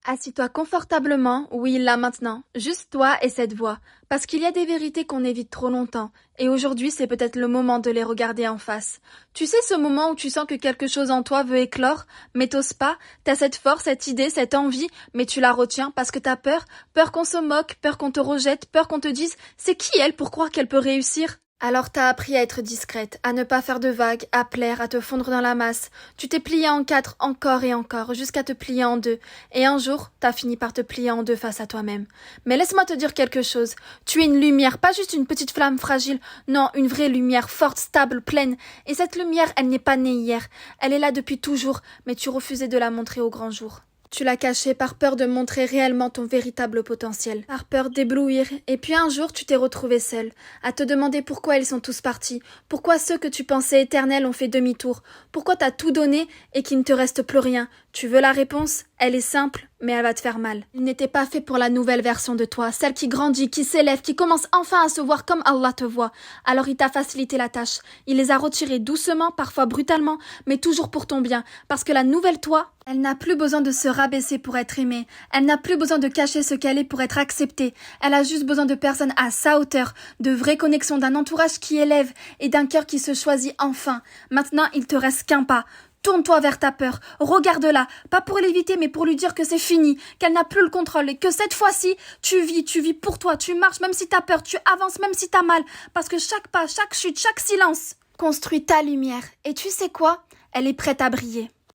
Assis-toi confortablement, oui, là maintenant, juste toi et cette voix, parce qu'il y a des vérités qu'on évite trop longtemps, et aujourd'hui c'est peut-être le moment de les regarder en face. Tu sais ce moment où tu sens que quelque chose en toi veut éclore, mais t'oses pas, t'as cette force, cette idée, cette envie, mais tu la retiens parce que t'as peur, peur qu'on se moque, peur qu'on te rejette, peur qu'on te dise c'est qui elle pour croire qu'elle peut réussir? Alors t'as appris à être discrète, à ne pas faire de vagues, à plaire, à te fondre dans la masse. Tu t'es pliée en quatre encore et encore, jusqu'à te plier en deux. Et un jour, t'as fini par te plier en deux face à toi-même. Mais laisse-moi te dire quelque chose. Tu es une lumière, pas juste une petite flamme fragile. Non, une vraie lumière, forte, stable, pleine. Et cette lumière, elle n'est pas née hier. Elle est là depuis toujours, mais tu refusais de la montrer au grand jour. Tu l'as cachée par peur de montrer réellement ton véritable potentiel, par peur d'éblouir, et puis un jour tu t'es retrouvée seule, à te demander pourquoi ils sont tous partis, pourquoi ceux que tu pensais éternels ont fait demi-tour, pourquoi t'as tout donné et qu'il ne te reste plus rien. Tu veux la réponse? Elle est simple, mais elle va te faire mal. Il n'était pas fait pour la nouvelle version de toi, celle qui grandit, qui s'élève, qui commence enfin à se voir comme Allah te voit. Alors il t'a facilité la tâche. Il les a retirés doucement, parfois brutalement, mais toujours pour ton bien, parce que la nouvelle toi, elle n'a plus besoin de se rabaisser pour être aimée. Elle n'a plus besoin de cacher ce qu'elle est pour être acceptée. Elle a juste besoin de personnes à sa hauteur, de vraies connexions, d'un entourage qui élève et d'un cœur qui se choisit enfin. Maintenant, il te reste qu'un pas. Tourne-toi vers ta peur, regarde-la, pas pour l'éviter mais pour lui dire que c'est fini, qu'elle n'a plus le contrôle et que cette fois-ci, tu vis pour toi, tu marches même si t'as peur, tu avances même si t'as mal, parce que chaque pas, chaque chute, chaque silence construit ta lumière. Et tu sais quoi? Elle est prête à briller.